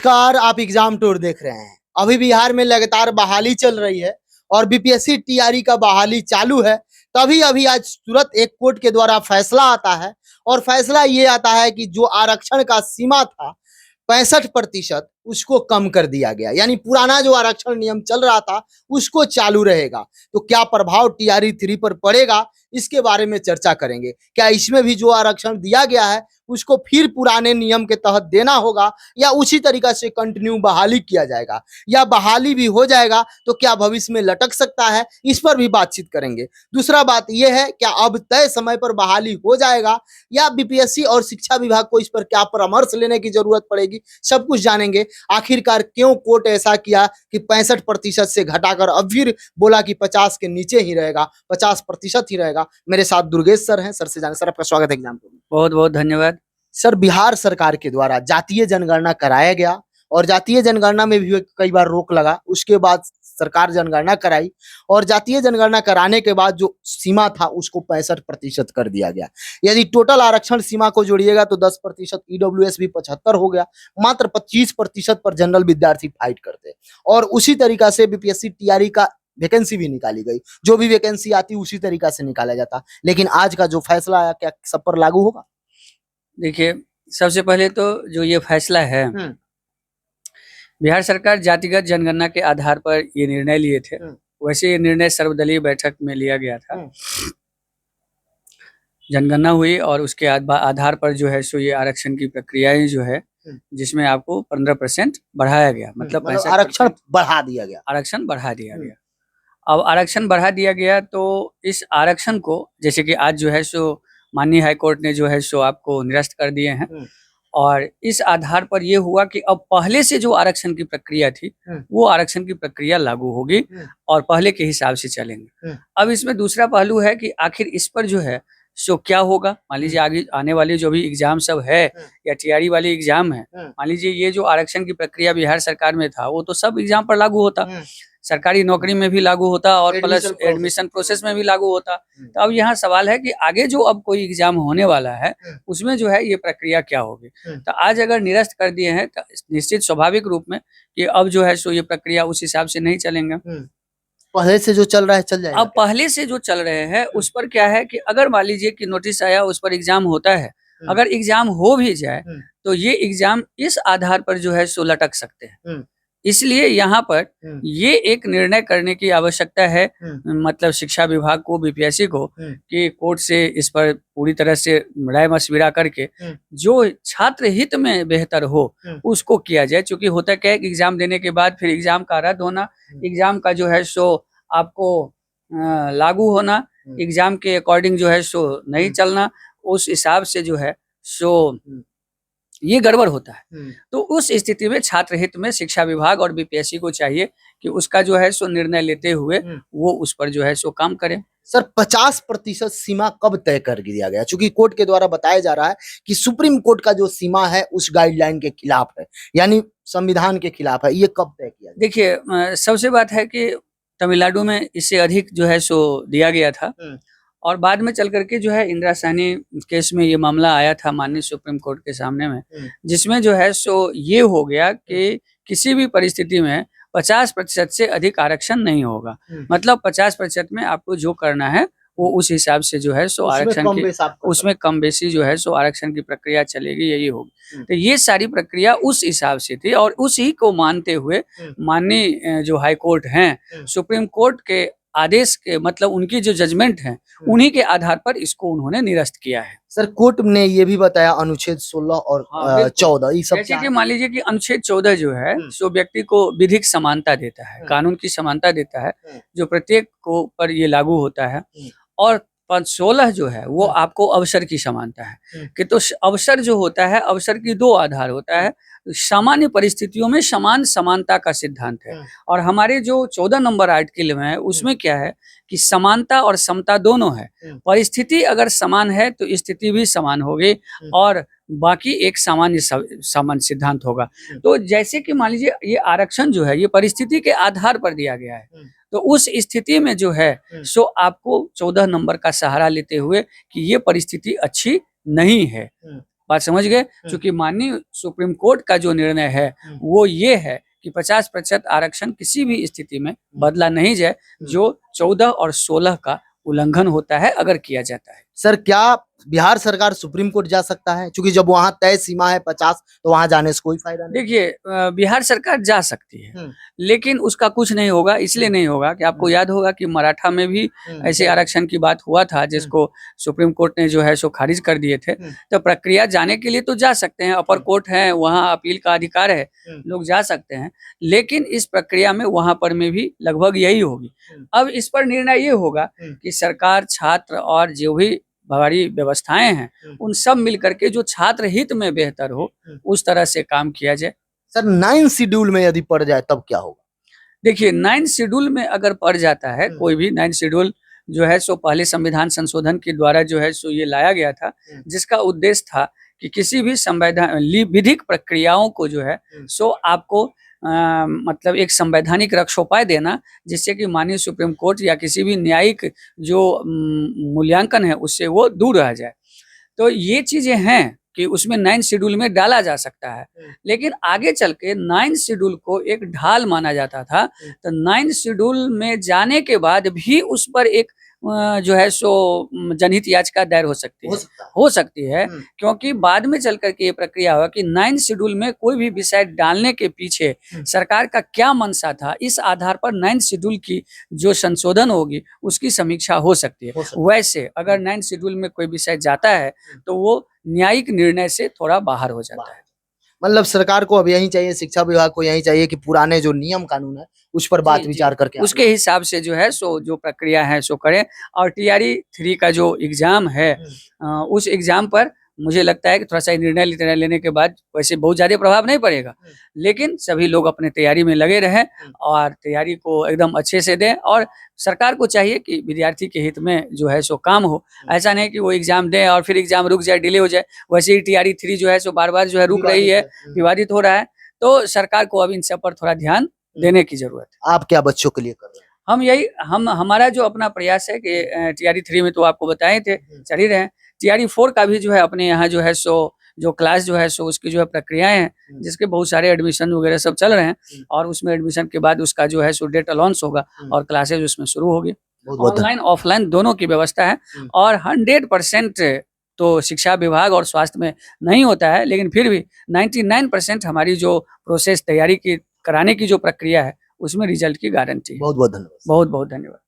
नमस्कार, आप exam tour देख रहे हैं। अभी बिहार में लगातार बहाली चल रही है और बीपीएससी टीआरई का बहाली चालू है। तभी अभी आज तुरंत एक कोर्ट के द्वारा फैसला आता है और फैसला ये आता है कि जो आरक्षण का सीमा था 65% उसको कम कर दिया गया, यानी पुराना जो आरक्षण नियम चल रहा था उसको चालू रहेगा। तो क्या प्रभाव टीआरई 3 पर पड़ेगा, इसके बारे में चर्चा करेंगे। क्या इसमें भी जो आरक्षण दिया गया है उसको फिर पुराने नियम के तहत देना होगा या उसी तरीका से कंटिन्यू बहाली किया जाएगा, या बहाली भी हो जाएगा तो क्या भविष्य में लटक सकता है, इस पर भी बातचीत करेंगे। दूसरा बात यह है, क्या अब तय समय पर बहाली हो जाएगा या बीपीएससी और शिक्षा विभाग को इस पर क्या परामर्श लेने की जरूरत पड़ेगी, सब कुछ जानेंगे। आखिरकार क्यों कोर्ट ऐसा किया कि 65% से घटाकर अब फिर बोला कि 50 के नीचे ही रहेगा, 50% ही रहेगा। मेरे साथ दुर्गेश सर हैं, सर से जाने। सर, आपका स्वागत है एग्जाम में। बहुत बहुत धन्यवाद। सर, बिहार सरकार के द्वारा जातीय जनगणना कराया गया और जातीय जनगणना में भी कई बार रोक लगा। उसके बाद सरकार जनगणना कराई और जातीय जनगणना कराने के बाद जो सीमा था उसको 65% कर दिया गया। यदि टोटल आरक्षण सीमा को जोड़िएगा तो 10% ईडब्ल्यूएस भी 75 हो गया। मात्र 25% पर जनरल विद्यार्थी फाइट करते और उसी तरीका से बीपीएससी टीआरई का वैकेंसी भी निकाली गई। जो भी वैकेंसी आती उसी तरीका से निकाला जाता। लेकिन आज का जो फैसला आया, क्या सब पर लागू होगा? देखिए, सबसे पहले तो जो ये फैसला है, बिहार सरकार जातिगत जनगणना के आधार पर ये निर्णय लिए थे। वैसे ये निर्णय सर्वदलीय बैठक में लिया गया था। जनगणना हुई और उसके आधार पर जो है सो ये आरक्षण की प्रक्रियाएं जो है, जिसमें आपको 15% बढ़ाया गया, मतलब आरक्षण बढ़ा दिया गया। आरक्षण बढ़ा दिया गया। अब आरक्षण बढ़ा दिया गया तो इस आरक्षण को, जैसे कि आज जो है सो माननीय हाईकोर्ट ने जो है सो आपको निरस्त कर दिए हैं और इस आधार पर यह हुआ कि अब पहले से जो आरक्षण की प्रक्रिया थी वो आरक्षण की प्रक्रिया लागू होगी और पहले के हिसाब से चलेंगे। अब इसमें दूसरा पहलू है कि आखिर इस पर जो है सो क्या होगा। मान लीजिए आगे आने वाले जो भी एग्जाम सब है या टीआरई वाले एग्जाम है, मान लीजिए ये जो आरक्षण की प्रक्रिया बिहार सरकार में था वो तो सब एग्जाम पर लागू होता, सरकारी नौकरी में भी लागू होता और प्लस एडमिशन प्रोसेस में भी लागू होता। तो अब यहाँ सवाल है कि आगे जो अब कोई एग्जाम होने वाला है उसमें जो है ये प्रक्रिया क्या होगी। तो आज अगर निरस्त कर दिए हैं तो निश्चित स्वाभाविक रूप में कि अब जो है सो ये प्रक्रिया उस हिसाब से नहीं चलेंगे। पहले से जो चल रहा है चल जाएगा। अब पहले से जो चल रहे हैं उस पर क्या है कि अगर मान लीजिए कि नोटिस आया, उस पर एग्जाम होता है, अगर एग्जाम हो भी जाए तो ये एग्जाम इस आधार पर जो है सो लटक सकते हैं। इसलिए यहाँ पर ये एक निर्णय करने की आवश्यकता है, मतलब शिक्षा विभाग को, बीपीएससी को, कि कोर्ट से इस पर पूरी तरह से राय मशविरा करके जो छात्र हित में बेहतर हो उसको किया जाए। क्योंकि होता क्या है कि एग्जाम देने के बाद फिर एग्जाम का रद्द होना, एग्जाम का जो है सो आपको लागू होना, एग्जाम के अकॉर्डिंग जो है सो नहीं चलना, उस हिसाब से जो है सो ये गड़बड़ होता है। तो उस स्थिति में छात्र हित में शिक्षा विभाग और बीपीएससी को चाहिए कि उसका जो है सो निर्णय लेते हुए वो उस पर जो है सो काम करें। सर, 50% सीमा कब तय कर दिया गया? चूंकि कोर्ट के द्वारा बताया जा रहा है कि सुप्रीम कोर्ट का जो सीमा है उस गाइडलाइन के खिलाफ है, यानी संविधान के खिलाफ है। ये कब तय किया? देखिए, सबसे बात है कि तमिलनाडु में इससे अधिक जो है सो दिया गया था और बाद में चल करके जो है इंदिरा सहनी केस में ये मामला आया था माननीय सुप्रीम कोर्ट के सामने में, जिसमें जो है सो ये हो गया कि किसी भी परिस्थिति में 50% से अधिक आरक्षण नहीं होगा। मतलब 50% में आपको जो करना है वो उस हिसाब से जो है सो आरक्षण की, उसमें कम बेसी जो है सो आरक्षण की प्रक्रिया चलेगी, यही होगी। तो ये सारी प्रक्रिया उस हिसाब से थी और उसी को मानते हुए माननीय जो हाई कोर्ट हैं, सुप्रीम कोर्ट के आदेश के, मतलब उनकी जो जजमेंट है उन्हीं के आधार पर इसको उन्होंने निरस्त किया है। सर, कोर्ट ने ये भी बताया अनुच्छेद 16 और 14 ये सब, जैसे कि मान लीजिए कि अनुच्छेद 14 जो है सो व्यक्ति को विधिक समानता देता है, कानून की समानता देता है, जो प्रत्येक को पर ये लागू होता है। और 16 जो है वो आपको अवसर की समानता है कि तो अवसर जो होता है, अवसर की दो आधार होता है। सामान्य परिस्थितियों में समान समानता का सिद्धांत है और हमारे जो 14 नंबर आर्टिकल में है उसमें क्या है कि समानता और समता दोनों है। परिस्थिति अगर समान है तो स्थिति भी समान होगी और बाकी एक सामान्य समान सिद्धांत होगा। तो जैसे कि मान लीजिए ये आरक्षण जो है ये परिस्थिति के आधार पर दिया गया है, तो उस स्थिति में जो है सो आपको 14 नंबर का सहारा लेते हुए कि ये परिस्थिति अच्छी नहीं है, बात समझ गए। क्योंकि माननीय सुप्रीम कोर्ट का जो निर्णय है वो ये है कि 50% आरक्षण किसी भी स्थिति में बदला नहीं जाए, जो 14 और 16 का उल्लंघन होता है अगर किया जाता है। सर क्या बिहार सरकार सुप्रीम कोर्ट जा सकता है? क्योंकि जब वहां तय सीमा है 50, तो वहां जाने से कोई फायदा नहीं। देखिए, बिहार सरकार जा सकती है, लेकिन उसका कुछ नहीं होगा। इसलिए नहीं होगा कि आपको याद होगा कि मराठा में भी ऐसे आरक्षण की बात हुआ था, जिसको सुप्रीम कोर्ट ने जो है सो खारिज कर दिए थे। तो प्रक्रिया जाने के लिए तो जा सकते हैं, अपर कोर्ट है, वहाँ अपील का अधिकार है, लोग जा सकते हैं। लेकिन इस प्रक्रिया में वहां पर में भी लगभग यही होगी। अब इस पर निर्णय ये होगा कि सरकार, छात्र और जो भी हमारी व्यवस्थाएं हैं, उन सब मिलकर के जो छात्र हित में बेहतर हो उस तरह से काम किया जाए। सर 9 शेड्यूल में यदि पड़ जाए तब क्या होगा? देखिए, 9 शेड्यूल में अगर पड़ जाता है कोई भी, 9 शेड्यूल जो है सो पहले संविधान संशोधन के द्वारा जो है सो ये लाया गया था, जिसका उद्देश्य था कि किसी भी विधिक प्रक्रियाओं को जो है सो आपको मतलब एक संवैधानिक रक्षोपाय देना, जिससे कि माननीय सुप्रीम कोर्ट या किसी भी न्यायिक जो मूल्यांकन है उससे वो दूर रह जाए। तो ये चीजें हैं कि उसमें 9 शेड्यूल में डाला जा सकता है। लेकिन आगे चल के 9 शेड्यूल को एक ढाल माना जाता था। तो 9 शेड्यूल में जाने के बाद भी उस पर एक जो है सो जनहित याचिका दायर हो सकती है, क्योंकि बाद में चल करके ये प्रक्रिया हुआ कि 9 शेड्यूल में कोई भी विषय डालने के पीछे सरकार का क्या मंशा था, इस आधार पर 9 शेड्यूल की जो संशोधन होगी उसकी समीक्षा हो सकती है। वैसे अगर 9 शेड्यूल में कोई विषय जाता है तो वो न्यायिक निर्णय से थोड़ा बाहर हो जाता है। मतलब सरकार को अब यही चाहिए, शिक्षा विभाग को यही चाहिए कि पुराने जो नियम कानून है उस पर बात विचार करके उसके हिसाब से जो है सो जो प्रक्रिया है सो करें। और TRE 3 का जो एग्जाम है, उस एग्जाम पर मुझे लगता है कि थोड़ा सा निर्णय लेने के बाद वैसे बहुत ज्यादा प्रभाव नहीं पड़ेगा, लेकिन सभी लोग अपने तैयारी में लगे रहें और तैयारी को एकदम अच्छे से दें। और सरकार को चाहिए कि विद्यार्थी के हित में जो है सो काम हो। ऐसा नहीं कि वो एग्जाम दें और फिर एग्जाम रुक जाए, डिले हो जाए। वैसे ही TRE 3 जो है सो बार बार जो है रुक रही है, विवादित हो रहा है। तो सरकार को अब इन सब पर थोड़ा ध्यान देने की जरूरत है। आप क्या बच्चों के लिए कर रहे हैं? हमारा जो अपना प्रयास है कि TRE 3 में तो आपको बताए थे, चल ही रहे हैं। TRE 4 का भी जो है अपने यहाँ जो है सो जो क्लास जो है सो उसकी जो है प्रक्रियाएं हैं, जिसके बहुत सारे एडमिशन वगैरह सब चल रहे हैं। और उसमें एडमिशन के बाद उसका जो है सो डेट अनाउंस होगा और क्लासेज उसमें शुरू होगी। ऑनलाइन ऑफलाइन दोनों की व्यवस्था है। और 100% तो शिक्षा विभाग और स्वास्थ्य में नहीं होता है, लेकिन फिर भी 99% हमारी जो प्रोसेस तैयारी की कराने की जो प्रक्रिया है उसमें रिजल्ट की गारंटी है। बहुत बहुत धन्यवाद। बहुत बहुत धन्यवाद।